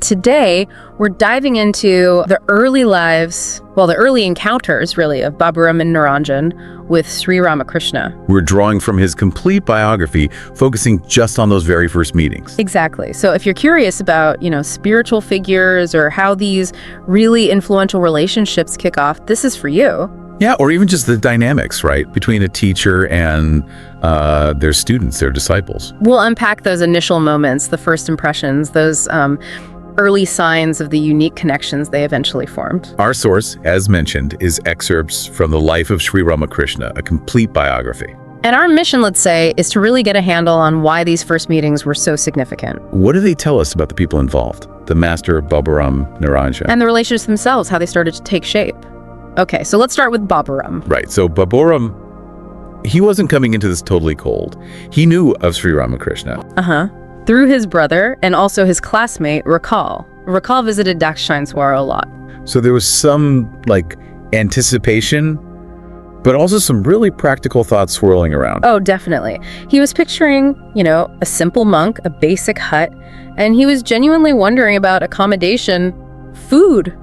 Today, we're diving into the early lives, the early encounters, really, of Baburam and Niranjan with Sri Ramakrishna. We're drawing from his complete biography, focusing just on those very first meetings. Exactly. So if you're curious about, spiritual figures or how these really influential relationships kick off, this is for you. Yeah, or even just the dynamics, right, between a teacher and their students, their disciples. We'll unpack those initial moments, the first impressions, those early signs of the unique connections they eventually formed. Our source, as mentioned, is excerpts from the life of Sri Ramakrishna, a complete biography. And our mission, let's say, is to really get a handle on why these first meetings were so significant. What do they tell us about the people involved? The master, Baburam, Niranjan. And the relationships themselves, how they started to take shape. Okay, so let's start with Baburam. Right, so Baburam, he wasn't coming into this totally cold. He knew of Sri Ramakrishna. Through his brother and also his classmate, Rakal. Rakal visited Dakshineswar a lot. So there was some, anticipation, but also some really practical thoughts swirling around. Oh, definitely. He was picturing, a simple monk, a basic hut, and he was genuinely wondering about accommodation, food.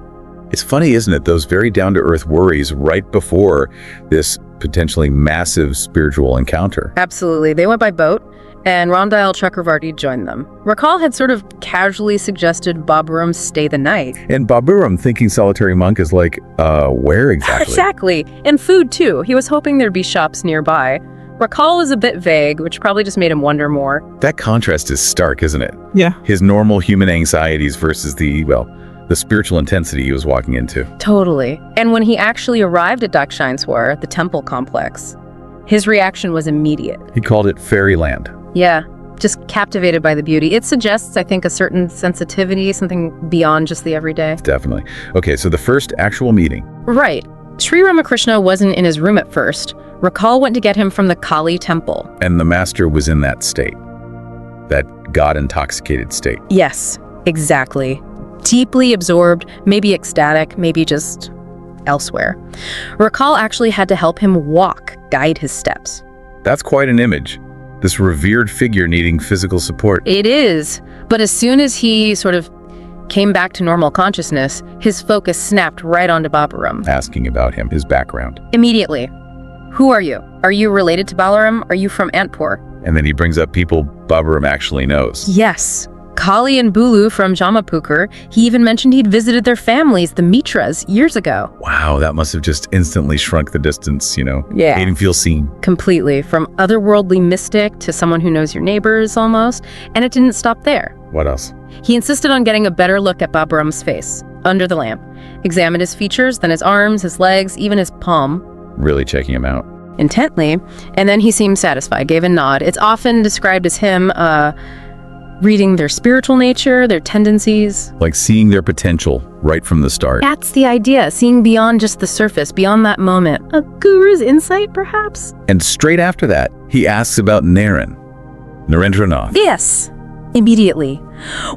It's funny, isn't it? Those very down-to-earth worries right before this potentially massive spiritual encounter. Absolutely. They went by boat, and Ramdayal Chakravarti joined them. Rakal had sort of casually suggested Baburam stay the night. And Baburam, thinking solitary monk, is like, where exactly? Exactly. And food, too. He was hoping there'd be shops nearby. Rakal was a bit vague, which probably just made him wonder more. That contrast is stark, isn't it? Yeah. His normal human anxieties versus the spiritual intensity he was walking into. Totally. And when he actually arrived at Dakshineswar, the temple complex, his reaction was immediate. He called it fairyland. Yeah, just captivated by the beauty. It suggests, I think, a certain sensitivity, something beyond just the everyday. Definitely. Okay, so the first actual meeting. Right. Sri Ramakrishna wasn't in his room at first. Rakal went to get him from the Kali temple. And the master was in that state, that God-intoxicated state. Yes, exactly. Deeply absorbed, maybe ecstatic, maybe just elsewhere. Rakal actually had to help him walk, guide his steps. That's quite an image. This revered figure needing physical support. It is. But as soon as he sort of came back to normal consciousness, his focus snapped right onto Baburam. Asking about him, his background. Immediately. Who are you? Are you related to Baburam? Are you from Antpur? And then he brings up people Baburam actually knows. Yes. Kali and Bulu from Jamapukar. He even mentioned he'd visited their families, the Mitras, years ago. Wow, that must have just instantly shrunk the distance, Yeah. Made him feel seen. Completely. From otherworldly mystic to someone who knows your neighbors, almost. And it didn't stop there. What else? He insisted on getting a better look at Baburam's face, under the lamp. Examined his features, then his arms, his legs, even his palm. Really checking him out. Intently. And then he seemed satisfied, gave a nod. It's often described as him, reading their spiritual nature, their tendencies. Like seeing their potential right from the start. That's the idea, seeing beyond just the surface, beyond that moment. A guru's insight, perhaps? And straight after that, he asks about Narendra. Yes, immediately.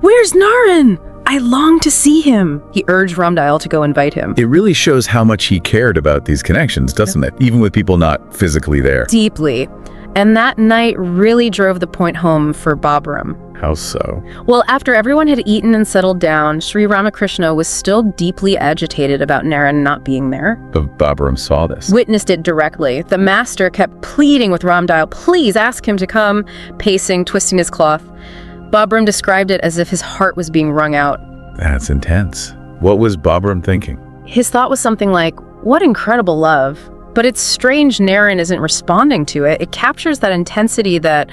Where's Naren? I long to see him. He urged Ramdayal to go invite him. It really shows how much he cared about these connections, doesn't it? Even with people not physically there. Deeply. And that night really drove the point home for Baburam. How so? Well, after everyone had eaten and settled down, Sri Ramakrishna was still deeply agitated about Naren not being there. But Baburam saw this. Witnessed it directly. The master kept pleading with Ramdayal, please ask him to come, pacing, twisting his cloth. Baburam described it as if his heart was being wrung out. That's intense. What was Baburam thinking? His thought was something like, what incredible love. But it's strange Naren isn't responding to it. It captures that intensity, that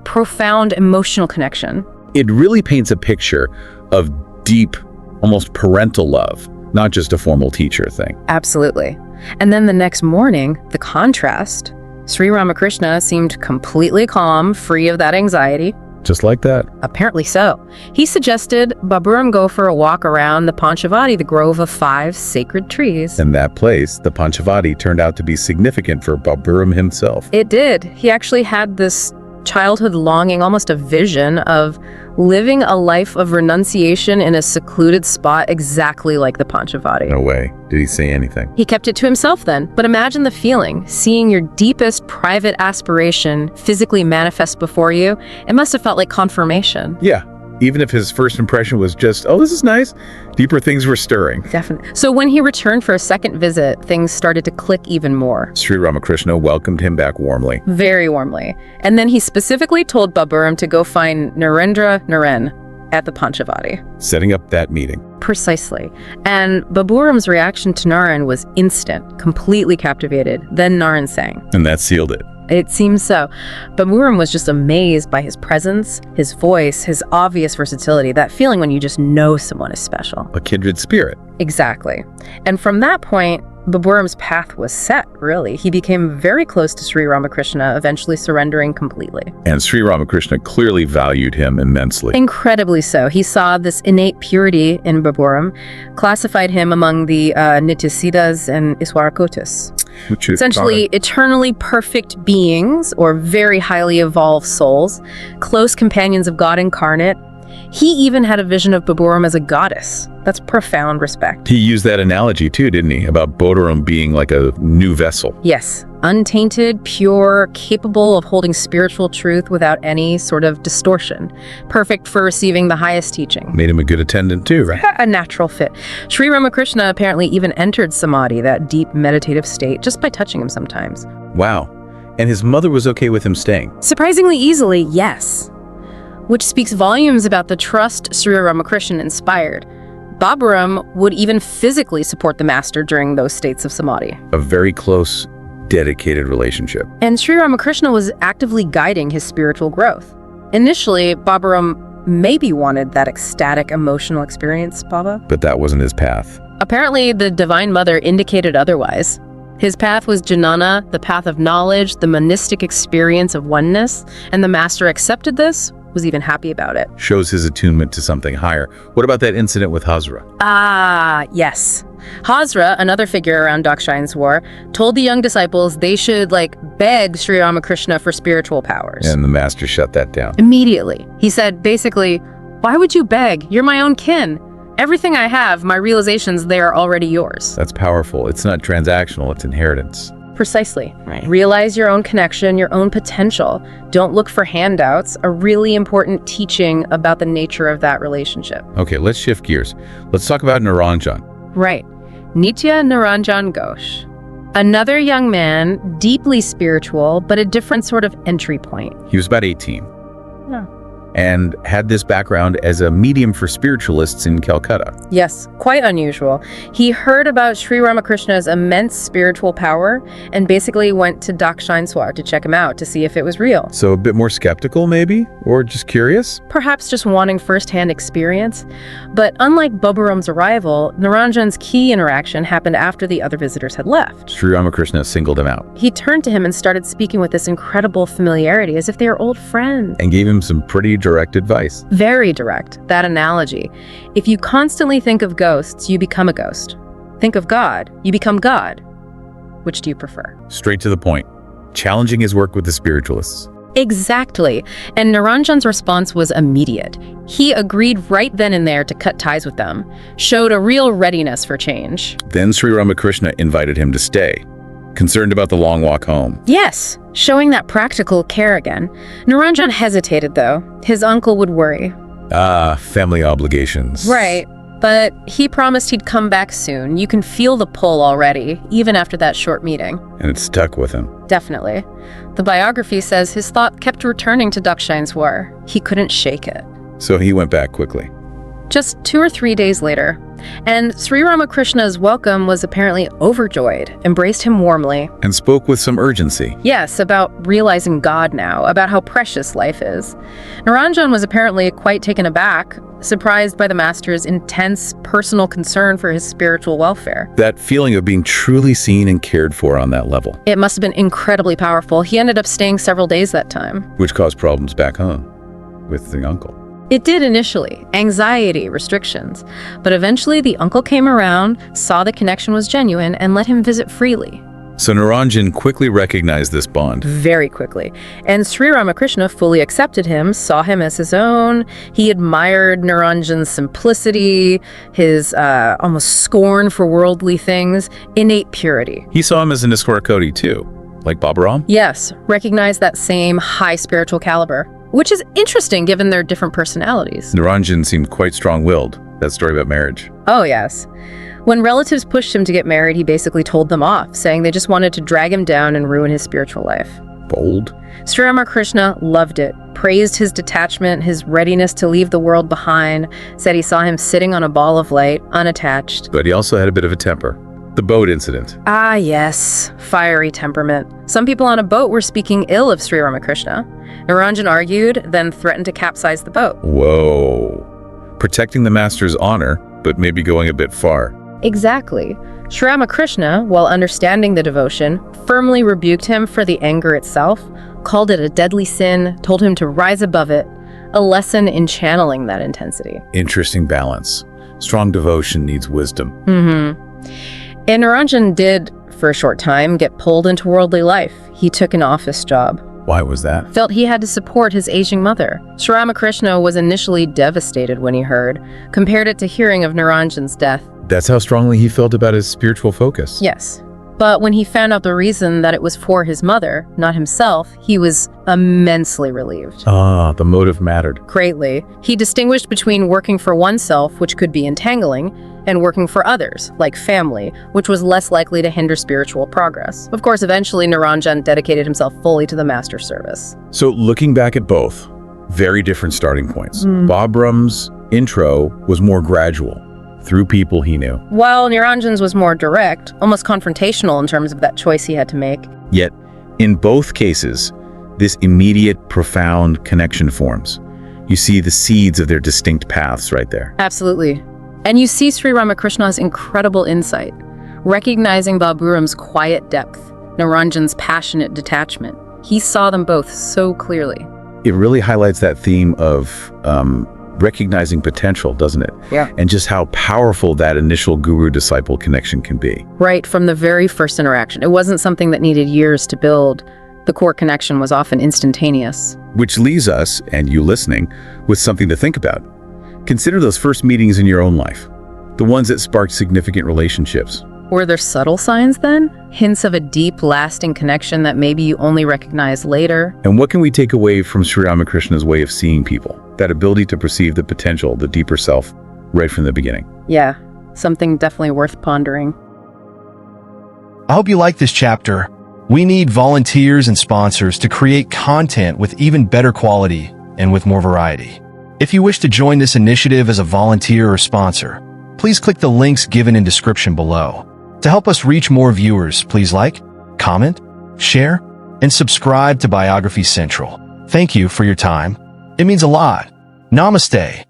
profound emotional connection. It really paints a picture of deep, almost parental love, not just a formal teacher thing. Absolutely. And then the next morning, the contrast. Sri Ramakrishna seemed completely calm, free of that anxiety. Just like that. Apparently so. He suggested Baburam go for a walk around the Panchavati, the grove of 5 sacred trees. And that place, the Panchavati, turned out to be significant for Baburam himself. It did. He actually had this childhood longing, almost a vision of living a life of renunciation in a secluded spot exactly like the Panchavati. No way. Did he say anything? He kept it to himself then. But imagine the feeling, seeing your deepest private aspiration physically manifest before you. It must have felt like confirmation. Yeah. even if his first impression was just, oh, this is nice, deeper things were stirring. Definitely. So when he returned for a second visit, things started to click even more. Sri Ramakrishna welcomed him back warmly. Very warmly. And then he specifically told Baburam to go find Narendra at the Panchavati. Setting up that meeting. Precisely. And Baburam's reaction to Naren was instant, completely captivated. Then Naren sang. And that sealed it. It seems so. Baburam was just amazed by his presence, his voice, his obvious versatility, that feeling when you just know someone is special. A kindred spirit. Exactly. And from that point, Baburam's path was set, really. He became very close to Sri Ramakrishna, eventually surrendering completely. And Sri Ramakrishna clearly valued him immensely. Incredibly so. He saw this innate purity in Baburam, classified him among the Nityasiddhas and Iswarakotis. Which is essentially eternally perfect beings, or very highly evolved souls, close companions of God incarnate. He even had a vision of Baburam as a goddess. That's profound respect. He used that analogy too, didn't he? About Baburam being like a new vessel. Yes. Untainted, pure, capable of holding spiritual truth without any sort of distortion. Perfect for receiving the highest teaching. Made him a good attendant too, right? A natural fit. Sri Ramakrishna apparently even entered samadhi, that deep meditative state, just by touching him sometimes. Wow. And his mother was okay with him staying? Surprisingly easily, yes. Which speaks volumes about the trust Sri Ramakrishna inspired. Baburam would even physically support the master during those states of samadhi. A very close, dedicated relationship. And Sri Ramakrishna was actively guiding his spiritual growth. Initially, Baburam maybe wanted that ecstatic emotional experience, Baba. But that wasn't his path. Apparently, the Divine Mother indicated otherwise. His path was jnana, the path of knowledge, the monistic experience of oneness, and the master accepted this, was even happy about it. Shows his attunement to something higher. What about that incident with Hazra? Ah, yes. Hazra, another figure around Dakshayan's war, told the young disciples they should, beg Sri Ramakrishna for spiritual powers. And the master shut that down. Immediately. He said, basically, why would you beg? You're my own kin. Everything I have, my realizations, they are already yours. That's powerful. It's not transactional, it's inheritance. Precisely. Right. Realize your own connection, your own potential. Don't look for handouts. A really important teaching about the nature of that relationship. Okay, let's shift gears. Let's talk about Niranjan. Right. Nitya Niranjan Ghosh. Another young man, deeply spiritual, but a different sort of entry point. He was about 18. Yeah. And had this background as a medium for spiritualists in Calcutta. Yes, quite unusual. He heard about Sri Ramakrishna's immense spiritual power and basically went to Dakshayan to check him out to see if it was real. So a bit more skeptical, maybe? Or just curious? Perhaps just wanting first-hand experience. But unlike Baburam's arrival, Niranjan's key interaction happened after the other visitors had left. Sri Ramakrishna singled him out. He turned to him and started speaking with this incredible familiarity, as if they were old friends. And gave him some pretty direct advice. Very direct, that analogy. If you constantly think of ghosts, you become a ghost. Think of God, you become God. Which do you prefer? Straight to the point, challenging his work with the spiritualists. Exactly. And Niranjan's response was immediate. He agreed right then and there to cut ties with them, showed a real readiness for change. Then Sri Ramakrishna invited him to stay, concerned about the long walk home. Yes, showing that practical care again. Niranjan hesitated, though. His uncle would worry. Family obligations. Right, but he promised he'd come back soon. You can feel the pull already, even after that short meeting. And it stuck with him. Definitely. The biography says his thought kept returning to Dakshayan's war. He couldn't shake it. So he went back quickly. Just 2 or 3 days later. And Sri Ramakrishna's welcome was apparently overjoyed, embraced him warmly. And spoke with some urgency. Yes, about realizing God now, about how precious life is. Niranjan was apparently quite taken aback, surprised by the master's intense personal concern for his spiritual welfare. That feeling of being truly seen and cared for on that level. It must have been incredibly powerful. He ended up staying several days that time. Which caused problems back home with the uncle. It did initially, anxiety, restrictions, but eventually the uncle came around, saw the connection was genuine, and let him visit freely. So Niranjan quickly recognized this bond. Very quickly. And Sri Ramakrishna fully accepted him, saw him as his own. He admired Niranjan's simplicity, his almost scorn for worldly things, innate purity. He saw him as an Iswarakoti too, like Baburam? Yes, recognized that same high spiritual caliber. which is interesting given their different personalities. Niranjan seemed quite strong-willed. That story about marriage. Oh, yes. When relatives pushed him to get married, he basically told them off, saying they just wanted to drag him down and ruin his spiritual life. Bold. Sri Ramakrishna loved it, praised his detachment, his readiness to leave the world behind, said he saw him sitting on a ball of light, unattached. But he also had a bit of a temper. The boat incident. Ah, yes, fiery temperament. Some people on a boat were speaking ill of Sri Ramakrishna. Niranjan argued, then threatened to capsize the boat. Whoa. Protecting the master's honor, but maybe going a bit far. Exactly. Sri Ramakrishna, while understanding the devotion, firmly rebuked him for the anger itself, called it a deadly sin, told him to rise above it, a lesson in channeling that intensity. Interesting balance. Strong devotion needs wisdom. And Niranjan did, for a short time, get pulled into worldly life. He took an office job. Why was that? Felt he had to support his aging mother. Sri Ramakrishna was initially devastated when he heard, compared it to hearing of Niranjan's death. That's how strongly he felt about his spiritual focus. Yes. But when he found out the reason that it was for his mother, not himself, he was immensely relieved. Ah, the motive mattered. Greatly. He distinguished between working for oneself, which could be entangling, and working for others, like family, which was less likely to hinder spiritual progress. Of course, eventually Niranjan dedicated himself fully to the master's service. So looking back at both, very different starting points. Baburam's intro was more gradual, through people he knew. While Niranjan's was more direct, almost confrontational in terms of that choice he had to make. Yet, in both cases, this immediate, profound connection forms. You see the seeds of their distinct paths right there. Absolutely. And you see Sri Ramakrishna's incredible insight, recognizing Baburam's quiet depth, Niranjan's passionate detachment. He saw them both so clearly. It really highlights that theme of recognizing potential, doesn't it? Yeah. And just how powerful that initial guru-disciple connection can be. Right from the very first interaction. It wasn't something that needed years to build. The core connection was often instantaneous. Which leaves us, and you listening, with something to think about. Consider those first meetings in your own life, the ones that sparked significant relationships. Were there subtle signs then? Hints of a deep, lasting connection that maybe you only recognize later? And what can we take away from Sri Ramakrishna's way of seeing people? That ability to perceive the potential, the deeper self, right from the beginning. Yeah, something definitely worth pondering. I hope you like this chapter. We need volunteers and sponsors to create content with even better quality and with more variety. If you wish to join this initiative as a volunteer or sponsor, please click the links given in description below. To help us reach more viewers, please like, comment, share, and subscribe to Biography Central. Thank you for your time. It means a lot. Namaste.